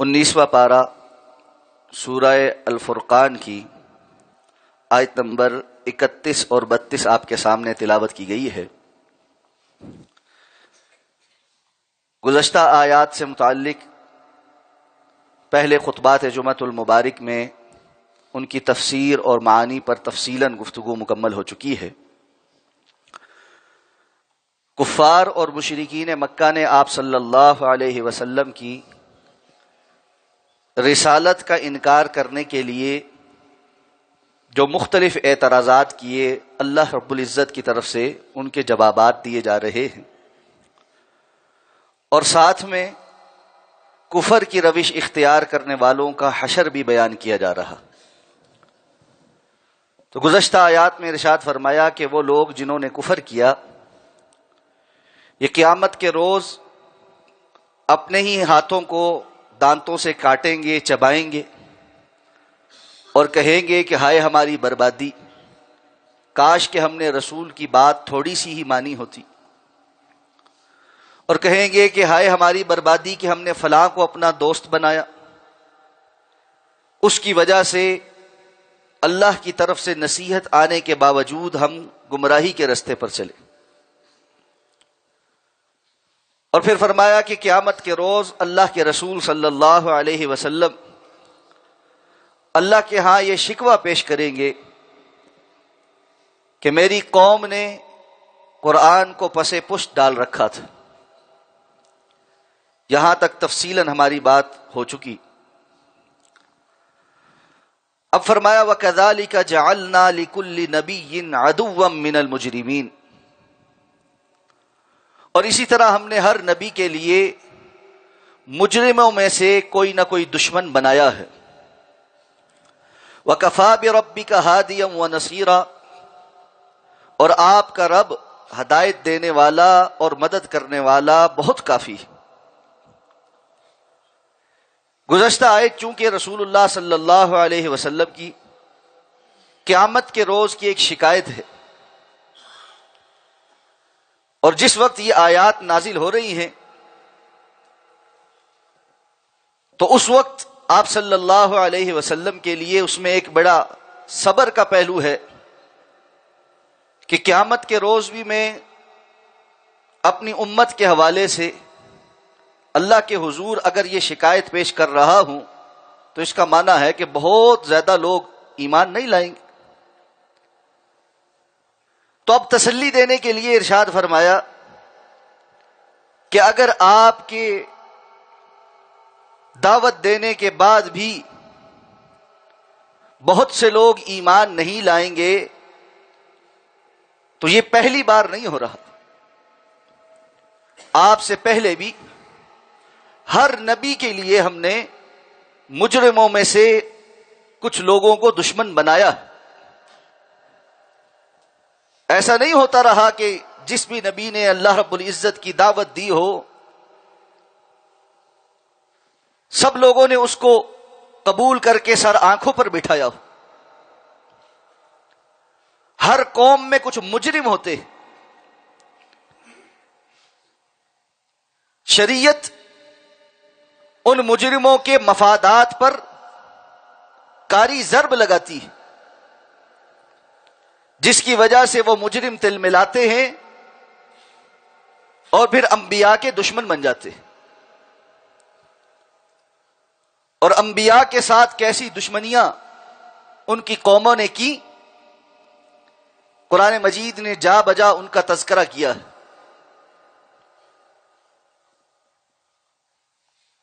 19واں پارہ سورہ الفرقان کی آیت نمبر 31 اور 32 آپ کے سامنے تلاوت کی گئی ہے۔ گزشتہ آیات سے متعلق پہلے خطبات جمعۃ المبارک میں ان کی تفسیر اور معانی پر تفصیلاً گفتگو مکمل ہو چکی ہے۔ کفار اور مشرکین مکہ نے آپ صلی اللہ علیہ وسلم کی رسالت کا انکار کرنے کے لیے جو مختلف اعتراضات کیے، اللہ رب العزت کی طرف سے ان کے جوابات دیے جا رہے ہیں، اور ساتھ میں کفر کی روش اختیار کرنے والوں کا حشر بھی بیان کیا جا رہا۔ تو گزشتہ آیات میں ارشاد فرمایا کہ وہ لوگ جنہوں نے کفر کیا، یہ قیامت کے روز اپنے ہی ہاتھوں کو دانتوں سے کاٹیں گے، چبائیں گے اور کہیں گے کہ ہائے ہماری بربادی، کاش کہ ہم نے رسول کی بات تھوڑی سی ہی مانی ہوتی، اور کہیں گے کہ ہائے ہماری بربادی کہ ہم نے فلاں کو اپنا دوست بنایا، اس کی وجہ سے اللہ کی طرف سے نصیحت آنے کے باوجود ہم گمراہی کے رستے پر چلے۔ اور پھر فرمایا کہ قیامت کے روز اللہ کے رسول صلی اللہ علیہ وسلم اللہ کے ہاں یہ شکوہ پیش کریں گے کہ میری قوم نے قرآن کو پس پشت ڈال رکھا تھا۔ یہاں تک تفصیلاً ہماری بات ہو چکی۔ اب فرمایا وَكَذَلِكَ جَعَلْنَا لِكُلِّ نَبِيٍّ عَدُوًّا مِّنَ الْمُجْرِمِينَ، اور اسی طرح ہم نے ہر نبی کے لیے مجرموں میں سے کوئی نہ کوئی دشمن بنایا ہے۔ وَكَفَى بِرَبِّكَ هَادِيًا وَنَصِيرًا، اور آپ کا رب ہدایت دینے والا اور مدد کرنے والا بہت کافی ہے۔ گزشتہ آیت چونکہ رسول اللہ صلی اللہ علیہ وسلم کی قیامت کے روز کی ایک شکایت ہے، اور جس وقت یہ آیات نازل ہو رہی ہیں تو اس وقت آپ صلی اللہ علیہ وسلم کے لیے اس میں ایک بڑا صبر کا پہلو ہے کہ قیامت کے روز بھی میں اپنی امت کے حوالے سے اللہ کے حضور اگر یہ شکایت پیش کر رہا ہوں تو اس کا معنی ہے کہ بہت زیادہ لوگ ایمان نہیں لائیں گے۔ تو اب تسلی دینے کے لیے ارشاد فرمایا کہ اگر آپ کے دعوت دینے کے بعد بھی بہت سے لوگ ایمان نہیں لائیں گے تو یہ پہلی بار نہیں ہو رہا، آپ سے پہلے بھی ہر نبی کے لیے ہم نے مجرموں میں سے کچھ لوگوں کو دشمن بنایا۔ ایسا نہیں ہوتا رہا کہ جس بھی نبی نے اللہ رب العزت کی دعوت دی ہو سب لوگوں نے اس کو قبول کر کے سر آنکھوں پر بٹھایا ہو۔ ہر قوم میں کچھ مجرم ہوتے، شریعت ان مجرموں کے مفادات پر کاری ضرب لگاتی ہے، جس کی وجہ سے وہ مجرم تل ملاتے ہیں اور پھر انبیاء کے دشمن بن جاتے ہیں۔ اور انبیاء کے ساتھ کیسی دشمنیاں ان کی قوموں نے کی، قرآن مجید نے جا بجا ان کا تذکرہ کیا ہے۔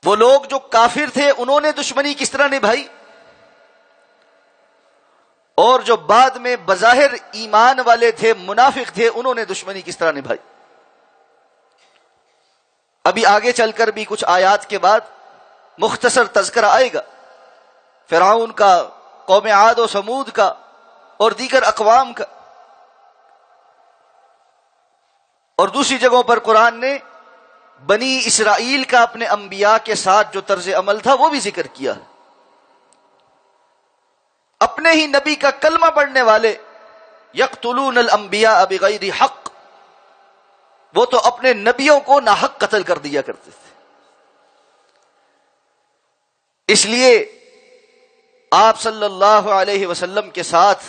وہ لوگ جو کافر تھے انہوں نے دشمنی کس طرح نبھائی، اور جو بعد میں بظاہر ایمان والے تھے، منافق تھے، انہوں نے دشمنی کس طرح نبھائی۔ ابھی آگے چل کر بھی کچھ آیات کے بعد مختصر تذکرہ آئے گا فرعون کا، قوم عاد و سمود کا اور دیگر اقوام کا، اور دوسری جگہوں پر قرآن نے بنی اسرائیل کا اپنے انبیاء کے ساتھ جو طرز عمل تھا وہ بھی ذکر کیا۔ اپنے ہی نبی کا کلمہ پڑھنے والے یقتلون الانبیاء بغیر حق، وہ تو اپنے نبیوں کو ناحق قتل کر دیا کرتے تھے۔ اس لیے آپ صلی اللہ علیہ وسلم کے ساتھ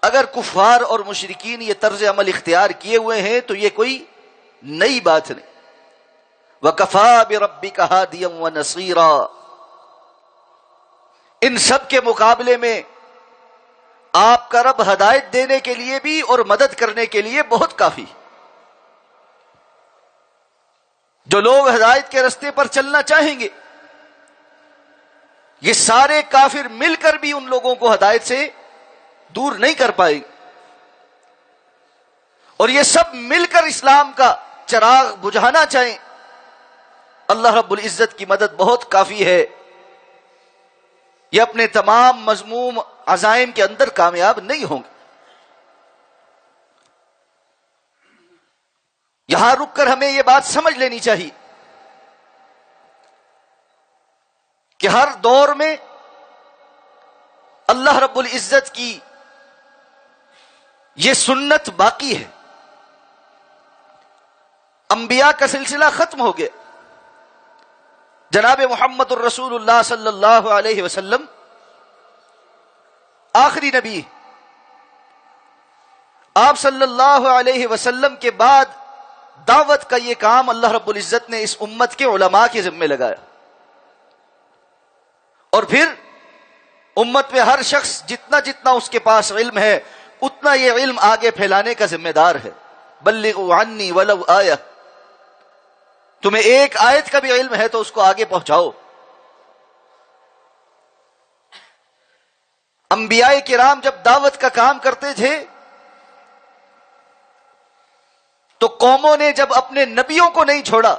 اگر کفار اور مشرکین یہ طرز عمل اختیار کیے ہوئے ہیں تو یہ کوئی نئی بات نہیں. وَكَفَى بِرَبِّكَ هَادِيًا وَنَصِيرًا. ان سب کے مقابلے میں آپ کا رب ہدایت دینے کے لیے بھی اور مدد کرنے کے لیے بہت کافی. جو لوگ ہدایت کے راستے پر چلنا چاہیں گے یہ سارے کافر مل کر بھی ان لوگوں کو ہدایت سے دور نہیں کر پائے گے، اور یہ سب مل کر اسلام کا چراغ بجھانا چاہیں، اللہ رب العزت کی مدد بہت کافی ہے. یہ اپنے تمام مذموم عزائم کے اندر کامیاب نہیں ہوں گے. یہاں رک کر ہمیں یہ بات سمجھ لینی چاہیے کہ ہر دور میں اللہ رب العزت کی یہ سنت باقی ہے. انبیاء کا سلسلہ ختم ہو گیا. جناب محمد الرسول اللہ صلی اللہ علیہ وسلم آخری نبی. آپ صلی اللہ علیہ وسلم کے بعد دعوت کا یہ کام اللہ رب العزت نے اس امت کے علماء کے ذمہ لگایا، اور پھر امت میں ہر شخص جتنا جتنا اس کے پاس علم ہے اتنا یہ علم آگے پھیلانے کا ذمہ دار ہے. بلغوا عنی ولو آیہ. تمہیں ایک آیت کا بھی علم ہے تو اس کو آگے پہنچاؤ. انبیاء کرام جب دعوت کا کام کرتے تھے تو قوموں نے جب اپنے نبیوں کو نہیں چھوڑا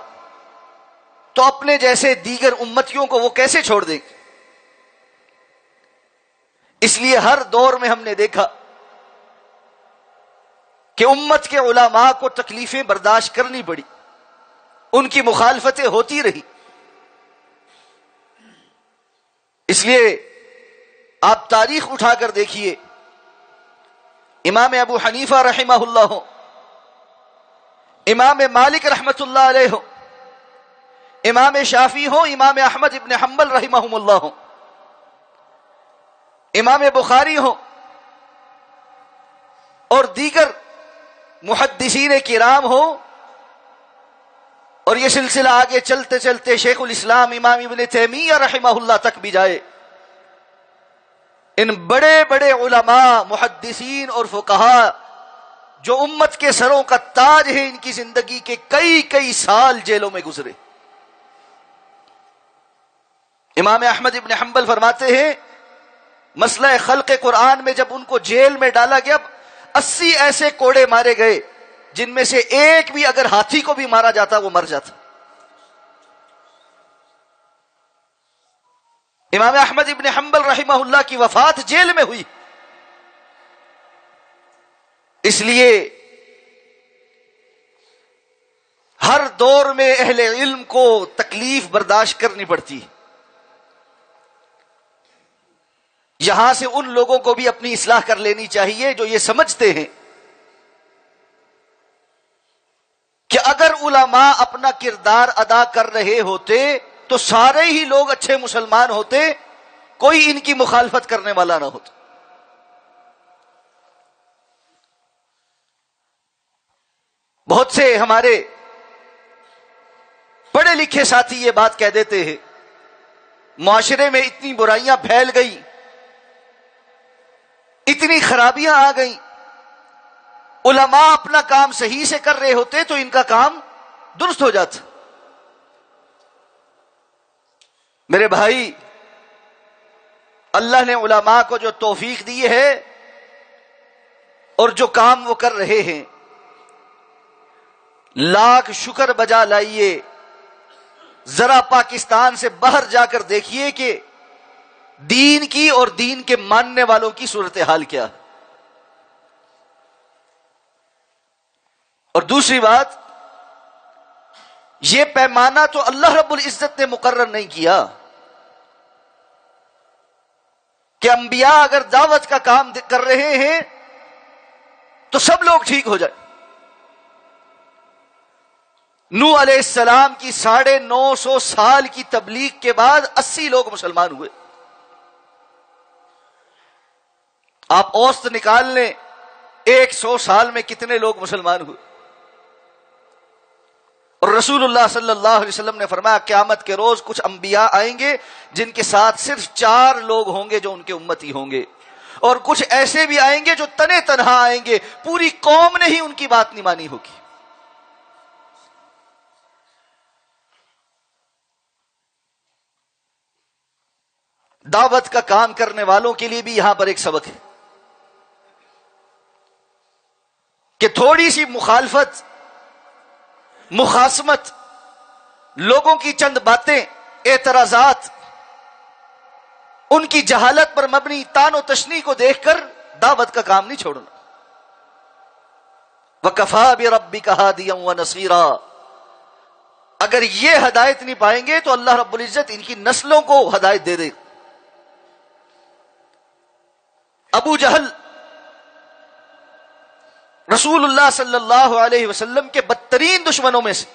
تو اپنے جیسے دیگر امتیوں کو وہ کیسے چھوڑ دیں گے؟ اس لیے ہر دور میں ہم نے دیکھا کہ امت کے علماء کو تکلیفیں برداشت کرنی پڑی، ان کی مخالفتیں ہوتی رہی. اس لیے آپ تاریخ اٹھا کر دیکھیے، امام ابو حنیفہ رحمہ اللہ ہو، امام مالک رحمۃ اللہ علیہ ہو، امام شافعی ہو، امام احمد ابن حنبل رحمہم اللہ ہو، امام بخاری ہو، اور دیگر محدثین کرام ہو، اور یہ سلسلہ آگے چلتے چلتے شیخ الاسلام امام ابن تیمیہ رحمہ اللہ تک بھی جائے. ان بڑے بڑے علماء محدثین اور فقہاء جو امت کے سروں کا تاج ہے، ان کی زندگی کے کئی کئی سال جیلوں میں گزرے. امام احمد ابن حنبل فرماتے ہیں مسئلہ خلق قرآن میں جب ان کو جیل میں ڈالا گیا 80 ایسے کوڑے مارے گئے جن میں سے ایک بھی اگر ہاتھی کو بھی مارا جاتا وہ مر جاتا. امام احمد ابن حنبل رحمہ اللہ کی وفات جیل میں ہوئی. اس لیے ہر دور میں اہل علم کو تکلیف برداشت کرنی پڑتی. یہاں سے ان لوگوں کو بھی اپنی اصلاح کر لینی چاہیے جو یہ سمجھتے ہیں کہ اگر علماء اپنا کردار ادا کر رہے ہوتے تو سارے ہی لوگ اچھے مسلمان ہوتے، کوئی ان کی مخالفت کرنے والا نہ ہوتا. بہت سے ہمارے پڑھے لکھے ساتھی یہ بات کہہ دیتے ہیں معاشرے میں اتنی برائیاں پھیل گئی، اتنی خرابیاں آ گئیں، علماء اپنا کام صحیح سے کر رہے ہوتے تو ان کا کام درست ہو جاتا. میرے بھائی، اللہ نے علماء کو جو توفیق دی ہے اور جو کام وہ کر رہے ہیں، لاکھ شکر بجا لائیے. ذرا پاکستان سے باہر جا کر دیکھیے کہ دین کی اور دین کے ماننے والوں کی صورتحال کیا ہے. اور دوسری بات، یہ پیمانہ تو اللہ رب العزت نے مقرر نہیں کیا کہ انبیاء اگر دعوت کا کام کر رہے ہیں تو سب لوگ ٹھیک ہو جائے. نوح علیہ السلام کی 950 سال کی تبلیغ کے بعد 80 لوگ مسلمان ہوئے. آپ اوسط نکال لیں 100 سال میں کتنے لوگ مسلمان ہوئے. اور رسول اللہ صلی اللہ علیہ وسلم نے فرمایا قیامت کے روز کچھ انبیاء آئیں گے جن کے ساتھ صرف 4 لوگ ہوں گے جو ان کے امتی ہوں گے، اور کچھ ایسے بھی آئیں گے جو تنے تنہا آئیں گے، پوری قوم نے ہی ان کی بات نہیں مانی ہوگی. دعوت کا کام کرنے والوں کے لیے بھی یہاں پر ایک سبق ہے کہ تھوڑی سی مخالفت، مخاصمت، لوگوں کی چند باتیں، اعتراضات، ان کی جہالت پر مبنی تان و تشنیع کو دیکھ کر دعوت کا کام نہیں چھوڑنا. وَكَفَى بِرَبِّكَ هَادِيًا وَنَصِيرًا. اگر یہ ہدایت نہیں پائیں گے تو اللہ رب العزت ان کی نسلوں کو ہدایت دے دے. ابو جہل رسول اللہ صلی اللہ علیہ وسلم کے بدترین دشمنوں میں سے،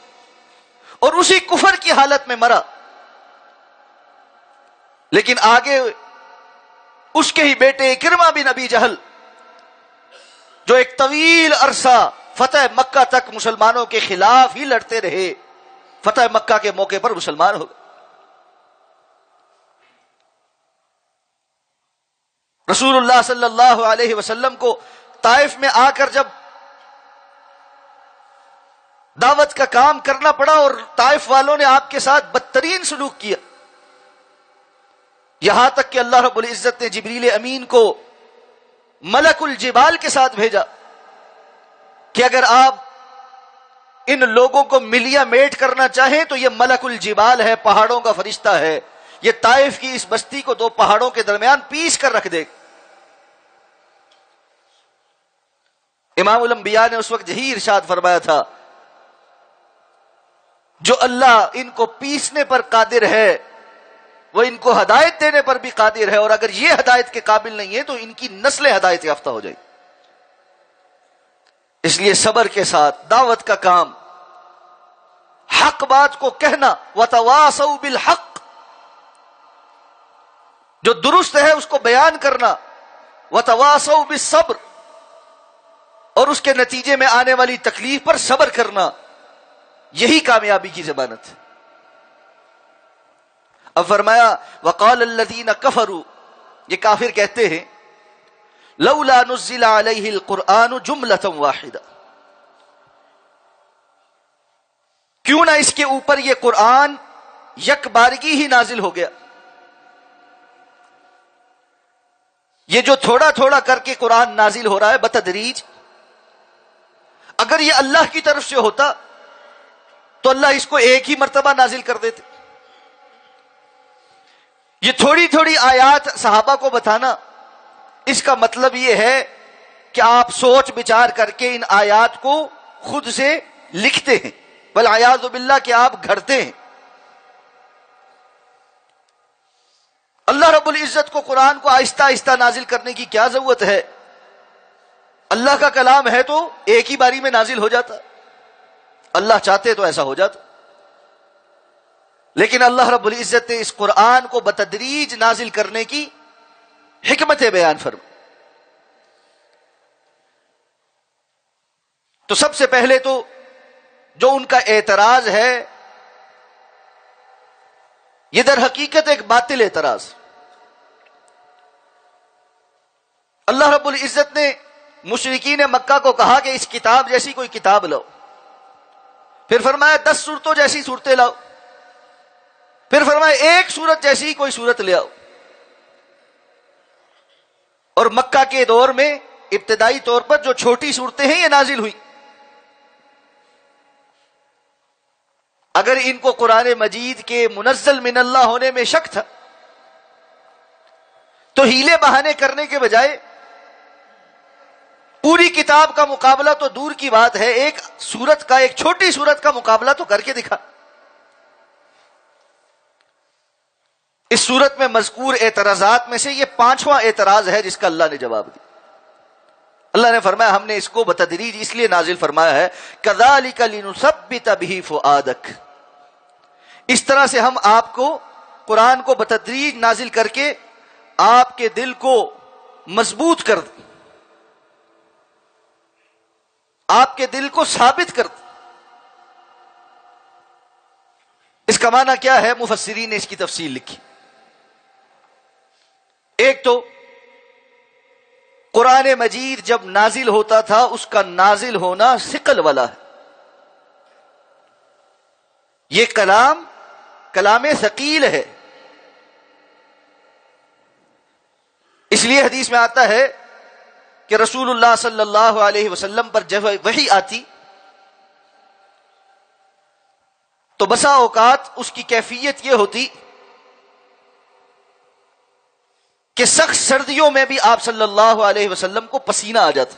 اور اسی کفر کی حالت میں مرا، لیکن آگے اس کے ہی بیٹے اکرمہ بن ابی جہل جو ایک طویل عرصہ فتح مکہ تک مسلمانوں کے خلاف ہی لڑتے رہے، فتح مکہ کے موقع پر مسلمان ہو گئے. رسول اللہ صلی اللہ علیہ وسلم کو طائف میں آ کر جب دعوت کا کام کرنا پڑا اور طائف والوں نے آپ کے ساتھ بدترین سلوک کیا، یہاں تک کہ اللہ رب العزت نے جبریل امین کو ملک الجبال کے ساتھ بھیجا کہ اگر آپ ان لوگوں کو ملیا میٹ کرنا چاہیں تو یہ ملک الجبال ہے، پہاڑوں کا فرشتہ ہے، یہ طائف کی اس بستی کو 2 پہاڑوں کے درمیان پیس کر رکھ دے. امام الانبیاء نے اس وقت یہی ارشاد فرمایا تھا، جو اللہ ان کو پیسنے پر قادر ہے وہ ان کو ہدایت دینے پر بھی قادر ہے، اور اگر یہ ہدایت کے قابل نہیں ہے تو ان کی نسلیں ہدایت یافتہ ہو جائیں. اس لیے صبر کے ساتھ دعوت کا کام، حق بات کو کہنا، وتواصوا بالحق، جو درست ہے اس کو بیان کرنا، وتواصوا بالصبر، اور اس کے نتیجے میں آنے والی تکلیف پر صبر کرنا، یہی کامیابی کی ضمانت ہے. اب فرمایا وقال الذین کفروا، یہ کافر کہتے ہیں لولا نزل علیہ القرآن جملۃ واحدہ، کیوں نہ اس کے اوپر یہ قرآن یک بارگی ہی نازل ہو گیا. یہ جو تھوڑا تھوڑا کر کے قرآن نازل ہو رہا ہے بتدریج، اگر یہ اللہ کی طرف سے ہوتا تو اللہ اس کو ایک ہی مرتبہ نازل کر دیتے. یہ تھوڑی تھوڑی آیات صحابہ کو بتانا، اس کا مطلب یہ ہے کہ آپ سوچ بچار کر کے ان آیات کو خود سے لکھتے ہیں، والعیاذ باللہ کہ آپ گھڑتے ہیں. اللہ رب العزت کو قرآن کو آہستہ آہستہ نازل کرنے کی کیا ضرورت ہے؟ اللہ کا کلام ہے تو ایک ہی باری میں نازل ہو جاتا، اللہ چاہتے تو ایسا ہو جاتا. لیکن اللہ رب العزت نے اس قرآن کو بتدریج نازل کرنے کی حکمت بیان فرما. تو سب سے پہلے تو جو ان کا اعتراض ہے یہ در حقیقت ایک باطل اعتراض. اللہ رب العزت نے مشرکین مکہ کو کہا کہ اس کتاب جیسی کوئی کتاب لاؤ، پھر فرمایا 10 سورتوں جیسی صورتیں لاؤ، پھر فرمایا 1 سورت جیسی کوئی سورت لے آؤ. اور مکہ کے دور میں ابتدائی طور پر جو چھوٹی صورتیں ہیں یہ نازل ہوئی. اگر ان کو قرآن مجید کے منزل من اللہ ہونے میں شک تھا تو ہیلے بہانے کرنے کے بجائے پوری کتاب کا مقابلہ تو دور کی بات ہے، ایک سورت کا، ایک چھوٹی سورت کا مقابلہ تو کر کے دکھا. اس سورت میں مذکور اعتراضات میں سے یہ 5واں اعتراض ہے جس کا اللہ نے جواب دیا. اللہ نے فرمایا ہم نے اس کو بتدریج اس لیے نازل فرمایا ہے کذالک لنثبت بہ فؤادک، اس طرح سے ہم آپ کو قرآن کو بتدریج نازل کر کے آپ کے دل کو مضبوط کر دیں، آپ کے دل کو ثابت کر دیں۔ اس کا معنی کیا ہے؟ مفسرین نے اس کی تفصیل لکھی۔ ایک تو قرآن مجید جب نازل ہوتا تھا اس کا نازل ہونا ثقل والا ہے، یہ کلام ثقیل ہے۔ اس لیے حدیث میں آتا ہے کہ رسول اللہ صلی اللہ علیہ وسلم پر جب وحی آتی تو بسا اوقات اس کی کیفیت یہ ہوتی کہ سخت سردیوں میں بھی آپ صلی اللہ علیہ وسلم کو پسینہ آ جاتا۔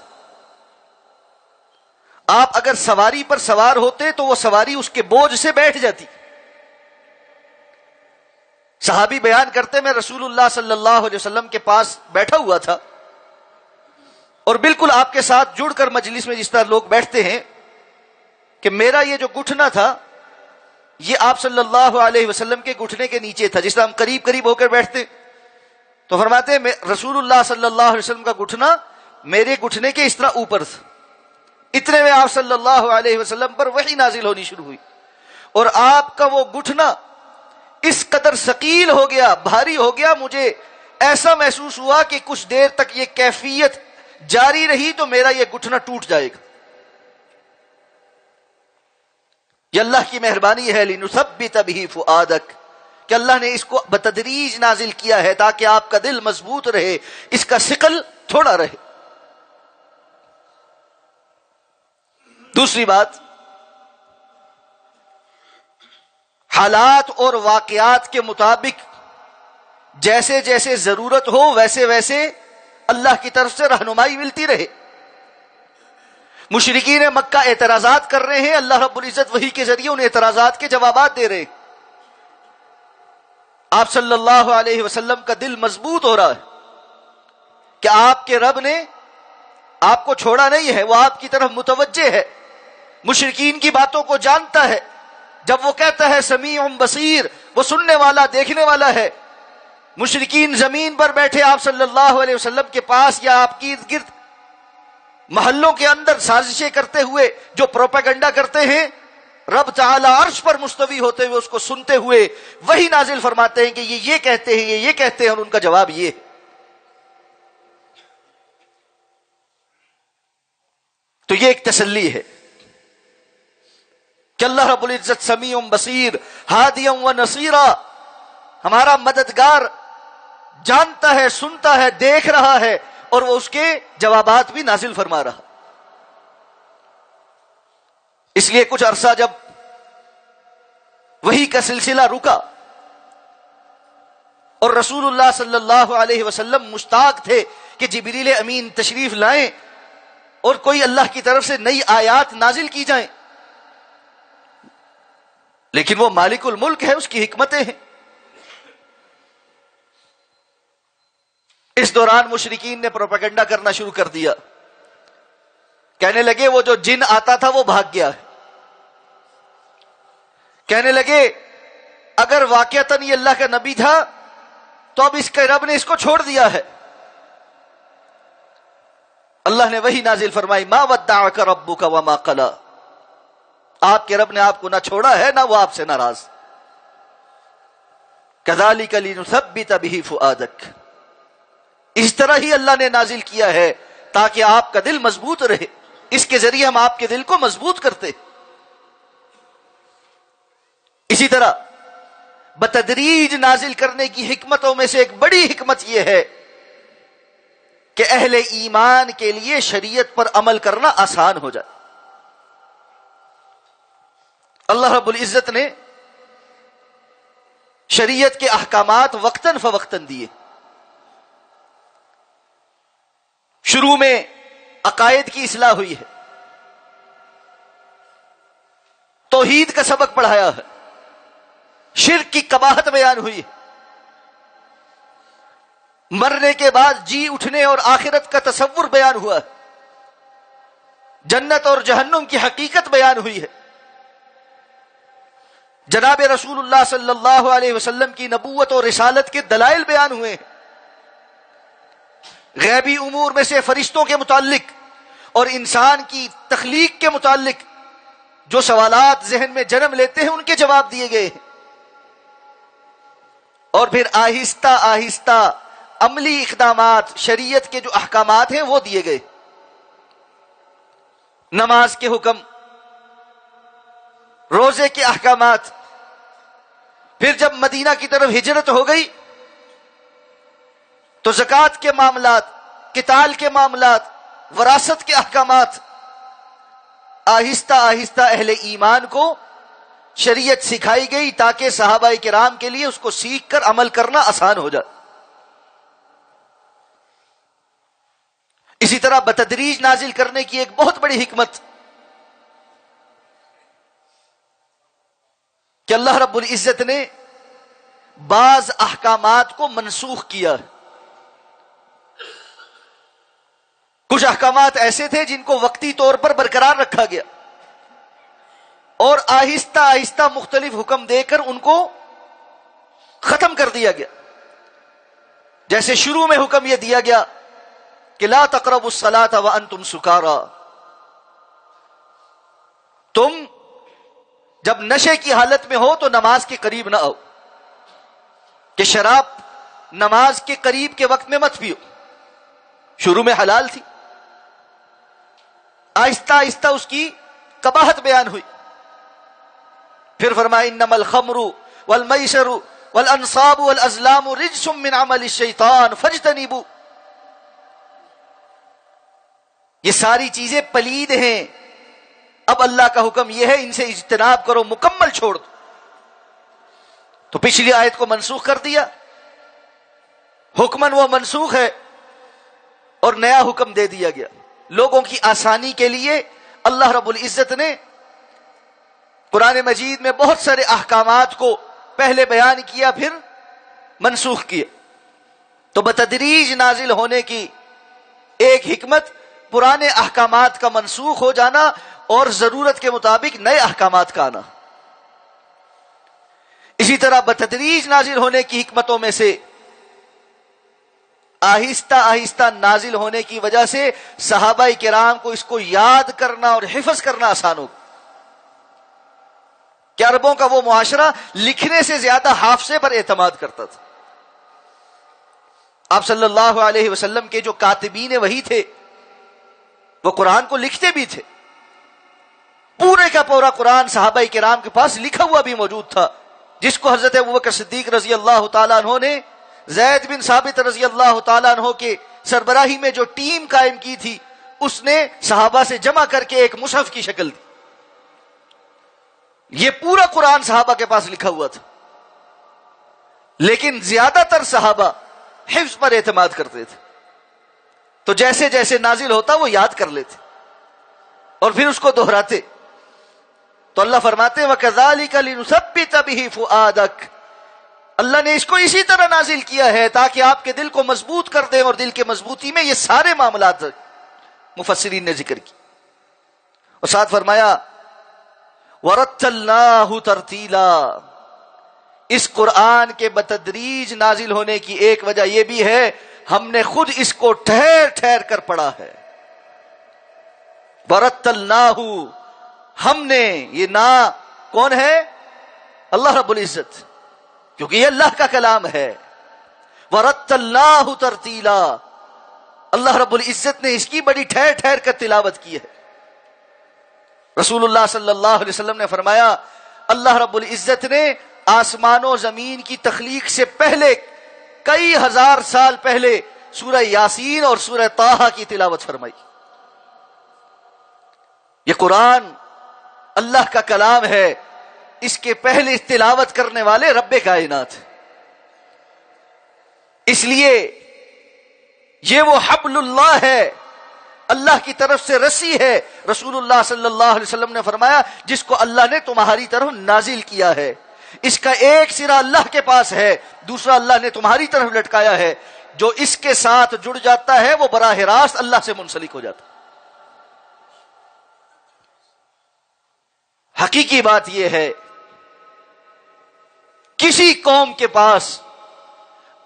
آپ اگر سواری پر سوار ہوتے تو وہ سواری اس کے بوجھ سے بیٹھ جاتی۔ صحابی بیان کرتے میں رسول اللہ صلی اللہ علیہ وسلم کے پاس بیٹھا ہوا تھا اور بالکل آپ کے ساتھ جڑ کر مجلس میں جس طرح لوگ بیٹھتے ہیں کہ میرا یہ جو گھٹنا تھا یہ آپ صلی اللہ علیہ وسلم کے گھٹنے کے نیچے تھا، جس طرح ہم قریب قریب ہو کر بیٹھتے تو فرماتے ہیں رسول اللہ صلی اللہ علیہ وسلم کا گھٹنا میرے گھٹنے کے اس طرح اوپر تھا۔ اتنے میں آپ صلی اللہ علیہ وسلم پر وحی نازل ہونی شروع ہوئی اور آپ کا وہ گھٹنا اس قدر ثقیل ہو گیا، بھاری ہو گیا، مجھے ایسا محسوس ہوا کہ کچھ دیر تک یہ کیفیت جاری رہی تو میرا یہ گھٹنا ٹوٹ جائے گا۔ یہ اللہ کی مہربانی ہے لنثبت بہ فؤادک کہ اللہ نے اس کو بتدریج نازل کیا ہے تاکہ آپ کا دل مضبوط رہے، اس کا ثقل تھوڑا رہے۔ دوسری بات، حالات اور واقعات کے مطابق جیسے جیسے ضرورت ہو ویسے ویسے اللہ کی طرف سے رہنمائی ملتی رہے۔ مشرکین مکہ اعتراضات کر رہے ہیں، اللہ رب العزت وحی کے ذریعے ان اعتراضات کے جوابات دے رہے ہیں۔ آپ صلی اللہ علیہ وسلم کا دل مضبوط ہو رہا ہے کہ آپ کے رب نے آپ کو چھوڑا نہیں ہے، وہ آپ کی طرف متوجہ ہے، مشرکین کی باتوں کو جانتا ہے۔ جب وہ کہتا ہے سمیع بصیر، وہ سننے والا دیکھنے والا ہے۔ مشرکین زمین پر بیٹھے آپ صلی اللہ علیہ وسلم کے پاس یا آپ کی ارد گرد محلوں کے اندر سازشیں کرتے ہوئے جو پروپیگنڈا کرتے ہیں، رب تعالی عرش پر مستوی ہوتے ہوئے اس کو سنتے ہوئے وہی نازل فرماتے ہیں کہ یہ کہتے ہیں، یہ کہتے ہیں، اور ان کا جواب یہ ہے۔ تو یہ ایک تسلی ہے کہ اللہ رب العزت سمیع بصیر ہادیا و نصیرا، ہمارا مددگار، جانتا ہے، سنتا ہے، دیکھ رہا ہے، اور وہ اس کے جوابات بھی نازل فرما رہا۔ اس لیے کچھ عرصہ جب وحی کا سلسلہ رکا اور رسول اللہ صلی اللہ علیہ وسلم مشتاق تھے کہ جبریل امین تشریف لائیں اور کوئی اللہ کی طرف سے نئی آیات نازل کی جائیں، لیکن وہ مالک الملک ہے، اس کی حکمتیں ہیں۔ اس دوران مشرکین نے پروپیگنڈا کرنا شروع کر دیا، کہنے لگے وہ جو جن آتا تھا وہ بھاگ گیا ہے، کہنے لگے اگر واقعتاً یہ اللہ کا نبی تھا تو اب اس کے رب نے اس کو چھوڑ دیا ہے۔ اللہ نے وہی نازل فرمائی ما ودعک ربک وما قلی، آپ کے رب نے آپ کو نہ چھوڑا ہے نہ وہ آپ سے ناراض۔ کذالک لنثبت بہ فؤادک، اس طرح ہی اللہ نے نازل کیا ہے تاکہ آپ کا دل مضبوط رہے، اس کے ذریعے ہم آپ کے دل کو مضبوط کرتے۔ اسی طرح بتدریج نازل کرنے کی حکمتوں میں سے ایک بڑی حکمت یہ ہے کہ اہل ایمان کے لیے شریعت پر عمل کرنا آسان ہو جائے۔ اللہ رب العزت نے شریعت کے احکامات وقتاً فوقتاً دیے۔ شروع میں عقائد کی اصلاح ہوئی ہے، توحید کا سبق پڑھایا ہے، شرک کی قباحت بیان ہوئی ہے، مرنے کے بعد جی اٹھنے اور آخرت کا تصور بیان ہوا ہے، جنت اور جہنم کی حقیقت بیان ہوئی ہے، جناب رسول اللہ صلی اللہ علیہ وسلم کی نبوت اور رسالت کے دلائل بیان ہوئے ہیں، غیبی امور میں سے فرشتوں کے متعلق اور انسان کی تخلیق کے متعلق جو سوالات ذہن میں جنم لیتے ہیں ان کے جواب دیے گئے ہیں، اور پھر آہستہ آہستہ عملی اقدامات، شریعت کے جو احکامات ہیں وہ دیے گئے، نماز کے حکم، روزے کے احکامات۔ پھر جب مدینہ کی طرف ہجرت ہو گئی تو زکوٰۃ کے معاملات، قتال کے معاملات، وراثت کے احکامات آہستہ آہستہ اہل ایمان کو شریعت سکھائی گئی تاکہ صحابہ کرام کے لیے اس کو سیکھ کر عمل کرنا آسان ہو جائے۔ اسی طرح بتدریج نازل کرنے کی ایک بہت بڑی حکمت کہ اللہ رب العزت نے بعض احکامات کو منسوخ کیا ہے۔ کچھ احکامات ایسے تھے جن کو وقتی طور پر برقرار رکھا گیا اور آہستہ آہستہ مختلف حکم دے کر ان کو ختم کر دیا گیا۔ جیسے شروع میں حکم یہ دیا گیا کہ لا تقربوا الصلاة وانتم سکارى، تم جب نشے کی حالت میں ہو تو نماز کے قریب نہ آؤ، کہ شراب نماز کے قریب کے وقت میں مت پیو۔ شروع میں حلال تھی، آہستہ آہستہ اس کی قباحت بیان ہوئی۔ پھر فرمایا انما الخمر والمیسر والانصاب والازلام رجس من عمل الشیطان فاجتنبوا، یہ ساری چیزیں پلید ہیں، اب اللہ کا حکم یہ ہے ان سے اجتناب کرو، مکمل چھوڑ دو۔ تو پچھلی آیت کو منسوخ کر دیا، حکمن وہ منسوخ ہے اور نیا حکم دے دیا گیا۔ لوگوں کی آسانی کے لیے اللہ رب العزت نے قرآن مجید میں بہت سارے احکامات کو پہلے بیان کیا پھر منسوخ کیا۔ تو بتدریج نازل ہونے کی ایک حکمت پرانے احکامات کا منسوخ ہو جانا اور ضرورت کے مطابق نئے احکامات کا آنا۔ اسی طرح بتدریج نازل ہونے کی حکمتوں میں سے آہستہ آہستہ نازل ہونے کی وجہ سے صحابہ کرام کو اس کو یاد کرنا اور حفظ کرنا آسان ہو، کہ عربوں کا وہ معاشرہ لکھنے سے زیادہ حافظے پر اعتماد کرتا تھا۔ آپ صلی اللہ علیہ وسلم کے جو کاتبین وحی تھے وہ قرآن کو لکھتے بھی تھے، پورے کا پورا قرآن صحابہ کرام کے پاس لکھا ہوا بھی موجود تھا، جس کو حضرت ابوبکر صدیق رضی اللہ تعالیٰ عنہ نے زید بن ثابت رضی اللہ تعالیٰ عنہ کے سربراہی میں جو ٹیم قائم کی تھی اس نے صحابہ سے جمع کر کے ایک مصحف کی شکل دی۔ یہ پورا قرآن صحابہ کے پاس لکھا ہوا تھا، لیکن زیادہ تر صحابہ حفظ پر اعتماد کرتے تھے، تو جیسے جیسے نازل ہوتا وہ یاد کر لیتے اور پھر اس کو دہراتے۔ تو اللہ فرماتے وَكَذَلِكَ لِنُثَبِّتَ بِهِ فُؤَادَكَ، اللہ نے اس کو اسی طرح نازل کیا ہے تاکہ آپ کے دل کو مضبوط کر دیں، اور دل کے مضبوطی میں یہ سارے معاملات مفسرین نے ذکر کی، اور ساتھ فرمایا وَرَتَّلْنَاهُ تَرْتِيلًا، اس قرآن کے بتدریج نازل ہونے کی ایک وجہ یہ بھی ہے ہم نے خود اس کو ٹھہر ٹھہر کر پڑھا ہے۔ وَرَتَّلْنَاهُ، ہم نے، یہ نا کون ہے؟ اللہ رب العزت، کیونکہ یہ اللہ کا کلام ہے۔ وَرَتَّلْنَاهُ تَرْتِيلًا، اللہ رب العزت نے اس کی بڑی ٹھہر ٹھہر کر تلاوت کی ہے۔ رسول اللہ صلی اللہ علیہ وسلم نے فرمایا اللہ رب العزت نے آسمان و زمین کی تخلیق سے پہلے کئی ہزار سال پہلے سورہ یاسین اور سورہ طٰہٰ کی تلاوت فرمائی۔ یہ قرآن اللہ کا کلام ہے، اس کے پہلے تلاوت کرنے والے رب کائنات، اس لیے یہ وہ حبل اللہ ہے، اللہ کی طرف سے رسی ہے۔ رسول اللہ صلی اللہ علیہ وسلم نے فرمایا جس کو اللہ نے تمہاری طرف نازل کیا ہے، اس کا ایک سرا اللہ کے پاس ہے، دوسرا اللہ نے تمہاری طرف لٹکایا ہے، جو اس کے ساتھ جڑ جاتا ہے وہ براہ راست اللہ سے منسلک ہو جاتا ہے۔ حقیقی بات یہ ہے کسی قوم کے پاس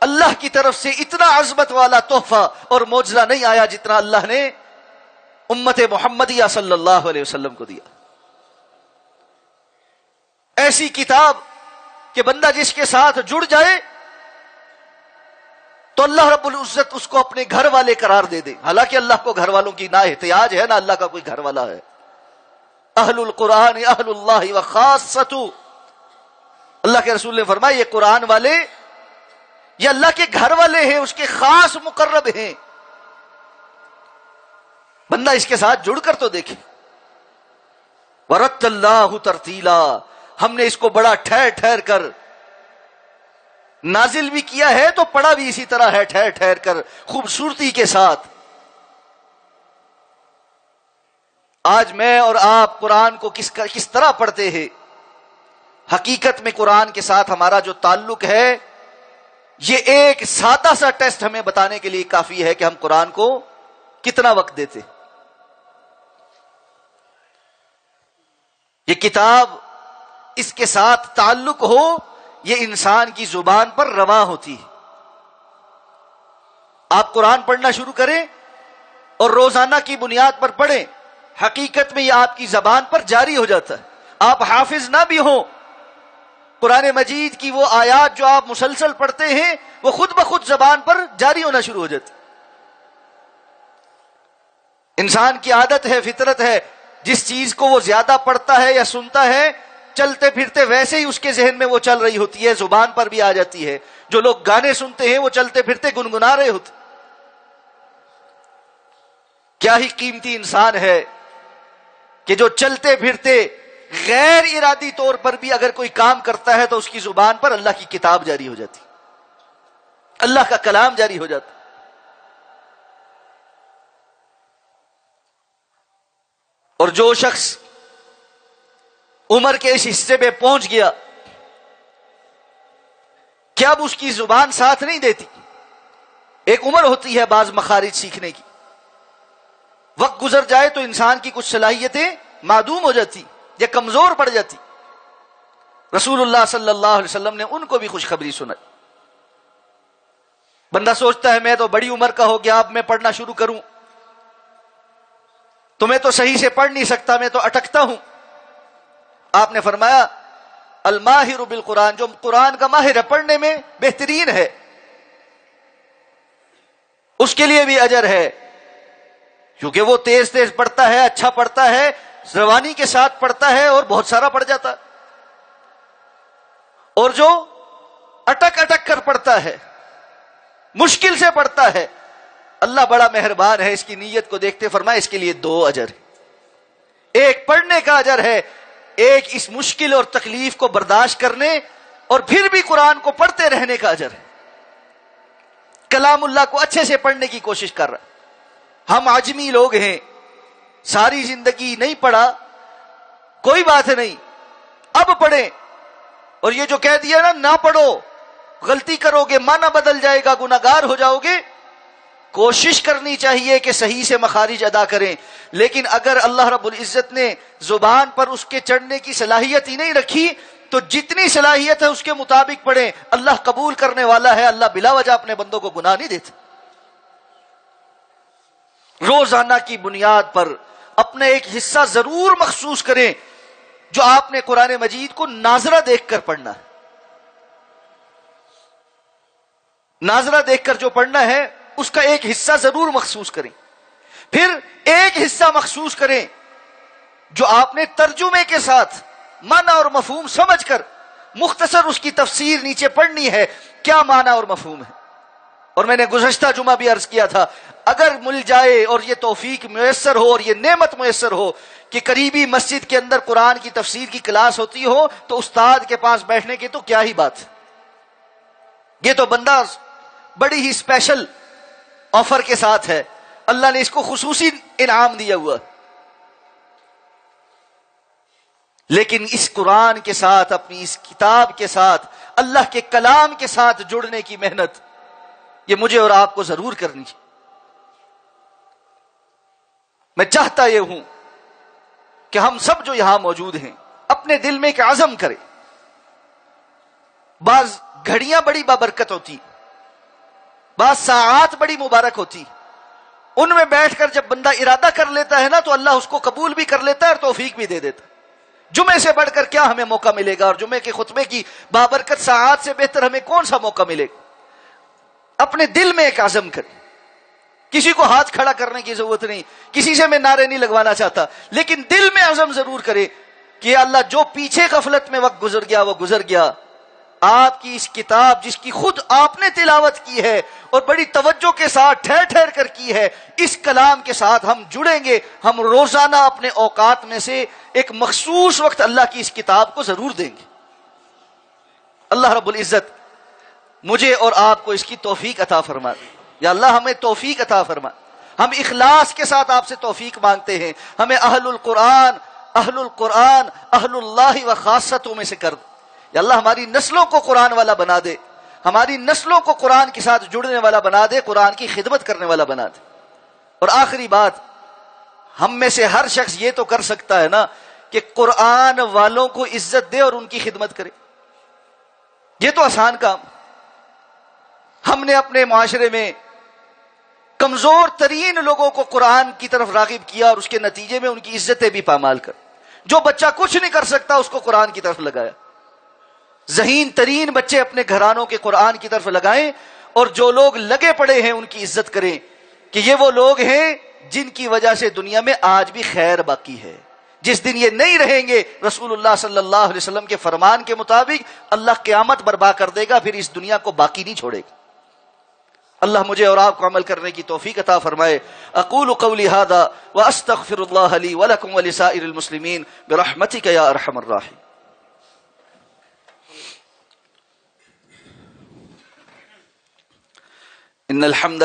اللہ کی طرف سے اتنا عظمت والا تحفہ اور معجزہ نہیں آیا جتنا اللہ نے امت محمدیہ صلی اللہ علیہ وسلم کو دیا. ایسی کتاب کہ بندہ جس کے ساتھ جڑ جائے تو اللہ رب العزت اس کو اپنے گھر والے قرار دے دے. حالانکہ اللہ کو گھر والوں کی نہ احتیاج ہے، نہ اللہ کا کوئی گھر والا ہے. اہل القرآن اہل اللہ و خاصۃ، اللہ کے رسول نے فرمایا یہ قرآن والے یہ اللہ کے گھر والے ہیں، اس کے خاص مقرب ہیں. بندہ اس کے ساتھ جڑ کر تو دیکھے. ورت اللہ ترتیلا، ہم نے اس کو بڑا ٹھہر ٹھہر کر نازل بھی کیا ہے تو پڑھا بھی اسی طرح ہے، ٹھہر ٹھہر کر خوبصورتی کے ساتھ. آج میں اور آپ قرآن کو کس طرح پڑھتے ہیں؟ حقیقت میں قرآن کے ساتھ ہمارا جو تعلق ہے یہ ایک سادہ سا ٹیسٹ ہمیں بتانے کے لیے کافی ہے کہ ہم قرآن کو کتنا وقت دیتے. یہ کتاب اس کے ساتھ تعلق ہو، یہ انسان کی زبان پر رواں ہوتی ہے. آپ قرآن پڑھنا شروع کریں اور روزانہ کی بنیاد پر پڑھیں، حقیقت میں یہ آپ کی زبان پر جاری ہو جاتا ہے. آپ حافظ نہ بھی ہوں، قرآن مجید کی وہ آیات جو آپ مسلسل پڑھتے ہیں وہ خود بخود زبان پر جاری ہونا شروع ہو جاتی. انسان کی عادت ہے، فطرت ہے، جس چیز کو وہ زیادہ پڑھتا ہے یا سنتا ہے چلتے پھرتے ویسے ہی اس کے ذہن میں وہ چل رہی ہوتی ہے، زبان پر بھی آ جاتی ہے. جو لوگ گانے سنتے ہیں وہ چلتے پھرتے گنگنا رہے ہوتے. کیا ہی قیمتی انسان ہے کہ جو چلتے پھرتے غیر ارادی طور پر بھی اگر کوئی کام کرتا ہے تو اس کی زبان پر اللہ کی کتاب جاری ہو جاتی، اللہ کا کلام جاری ہو جاتا. اور جو شخص عمر کے اس حصے میں پہنچ گیا کہ اب اس کی زبان ساتھ نہیں دیتی. ایک عمر ہوتی ہے بعض مخارج سیکھنے کی، وقت گزر جائے تو انسان کی کچھ صلاحیتیں معدوم ہو جاتی یا کمزور پڑ جاتی. رسول اللہ صلی اللہ علیہ وسلم نے ان کو بھی خوشخبری سنائی. بندہ سوچتا ہے میں تو بڑی عمر کا ہو گیا، اب میں پڑھنا شروع کروں تو میں تو صحیح سے پڑھ نہیں سکتا، میں تو اٹکتا ہوں. آپ نے فرمایا الماہر بالقرآن، جو قرآن کا ماہر ہے، پڑھنے میں بہترین ہے، اس کے لیے بھی اجر ہے، کیونکہ وہ تیز تیز پڑھتا ہے، اچھا پڑھتا ہے، روانی کے ساتھ پڑھتا ہے اور بہت سارا پڑھ جاتا. اور جو اٹک اٹک کر پڑھتا ہے، مشکل سے پڑھتا ہے، اللہ بڑا مہربان ہے، اس کی نیت کو دیکھتے فرمایا اس کے لیے 2 اجر، ایک پڑھنے کا اجر ہے، ایک اس مشکل اور تکلیف کو برداشت کرنے اور پھر بھی قرآن کو پڑھتے رہنے کا اجر ہے. کلام اللہ کو اچھے سے پڑھنے کی کوشش کر رہا. ہم عجمی لوگ ہیں، ساری زندگی نہیں پڑھا، کوئی بات نہیں، اب پڑھیں. اور یہ جو کہہ دیا نا نہ پڑھو، غلطی کرو گے معنی بدل جائے گا، گناہگار ہو جاؤ گے. کوشش کرنی چاہیے کہ صحیح سے مخارج ادا کریں، لیکن اگر اللہ رب العزت نے زبان پر اس کے چڑھنے کی صلاحیت ہی نہیں رکھی تو جتنی صلاحیت ہے اس کے مطابق پڑھیں. اللہ قبول کرنے والا ہے، اللہ بلا وجہ اپنے بندوں کو گناہ نہیں دیتا. روزانہ کی بنیاد پر اپنا ایک حصہ ضرور مخصوص کریں جو آپ نے قرآن مجید کو ناظرہ دیکھ کر پڑھنا ہے. ناظرہ دیکھ کر جو پڑھنا ہے اس کا ایک حصہ ضرور مخصوص کریں. پھر ایک حصہ مخصوص کریں جو آپ نے ترجمے کے ساتھ معنی اور مفہوم سمجھ کر مختصر اس کی تفسیر نیچے پڑھنی ہے، کیا معنی اور مفہوم ہے. اور میں نے گزشتہ جمعہ بھی عرض کیا تھا، اگر مل جائے اور یہ توفیق میسر ہو اور یہ نعمت میسر ہو کہ قریبی مسجد کے اندر قرآن کی تفسیر کی کلاس ہوتی ہو تو استاد کے پاس بیٹھنے کی تو کیا ہی بات. یہ تو بندہ بڑی ہی اسپیشل آفر کے ساتھ ہے، اللہ نے اس کو خصوصی انعام دیا ہوا. لیکن اس قرآن کے ساتھ، اپنی اس کتاب کے ساتھ، اللہ کے کلام کے ساتھ جڑنے کی محنت یہ مجھے اور آپ کو ضرور کرنی ہے. میں چاہتا یہ ہوں کہ ہم سب جو یہاں موجود ہیں اپنے دل میں ایک عزم کرے. بعض گھڑیاں بڑی بابرکت ہوتی، بعض ساعات بڑی مبارک ہوتی، ان میں بیٹھ کر جب بندہ ارادہ کر لیتا ہے نا تو اللہ اس کو قبول بھی کر لیتا ہے اور توفیق بھی دے دیتا ہے. جمعے سے بڑھ کر کیا ہمیں موقع ملے گا، اور جمعے کے خطبے کی بابرکت ساعات سے بہتر ہمیں کون سا موقع ملے گا. اپنے دل میں ایک عزم کرے. کسی کو ہاتھ کھڑا کرنے کی ضرورت نہیں، کسی سے میں نعرے نہیں لگوانا چاہتا، لیکن دل میں عزم ضرور کرے کہ اللہ جو پیچھے غفلت میں وقت گزر گیا وہ گزر گیا. آپ کی اس کتاب جس کی خود آپ نے تلاوت کی ہے اور بڑی توجہ کے ساتھ ٹھہر ٹھہر کر کی ہے، اس کلام کے ساتھ ہم جڑیں گے. ہم روزانہ اپنے اوقات میں سے ایک مخصوص وقت اللہ کی اس کتاب کو ضرور دیں گے. اللہ رب العزت مجھے اور آپ کو اس کی توفیق عطا فرما. یا اللہ ہمیں توفیق عطا فرما. ہم اخلاص کے ساتھ آپ سے توفیق مانگتے ہیں. ہمیں اہل القرآن اہل اللہ و خاصتوں میں سے کر دے. یا اللہ ہماری نسلوں کو قرآن والا بنا دے، ہماری نسلوں کو قرآن کے ساتھ جڑنے والا بنا دے، قرآن کی خدمت کرنے والا بنا دے. اور آخری بات، ہم میں سے ہر شخص یہ تو کر سکتا ہے نا کہ قرآن والوں کو عزت دے اور ان کی خدمت کرے. یہ تو آسان کام. ہم نے اپنے معاشرے میں کمزور ترین لوگوں کو قرآن کی طرف راغب کیا اور اس کے نتیجے میں ان کی عزتیں بھی پامال کر. جو بچہ کچھ نہیں کر سکتا اس کو قرآن کی طرف لگایا. ذہین ترین بچے اپنے گھرانوں کے قرآن کی طرف لگائیں، اور جو لوگ لگے پڑے ہیں ان کی عزت کریں کہ یہ وہ لوگ ہیں جن کی وجہ سے دنیا میں آج بھی خیر باقی ہے. جس دن یہ نہیں رہیں گے، رسول اللہ صلی اللہ علیہ وسلم کے فرمان کے مطابق اللہ قیامت برپا کر دے گا، پھر اس دنیا کو باقی نہیں چھوڑے گا. اللہ مجھے اور آپ کو عمل کرنے کی توفیق عطا فرمائے. اقول قولی ھذا واستغفر اللہ لی ولکم ولسائر المسلمین برحمتک یا ارحم الراحمین. ان الحمد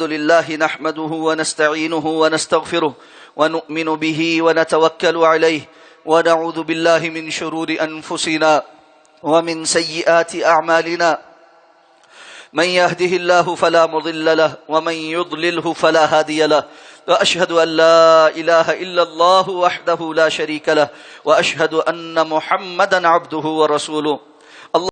لله نحمده ونستعينه ونستغفره ونؤمن به ونتوكل عليه ونعوذ بالله من شرور انفسنا ومن سيئات اعمالنا. من يهده الله فلا مضل له ومن يضلله فلا هادي له. واشهد ان لا اله الا الله وحده لا شريك له واشهد ان محمدا عبده ورسوله.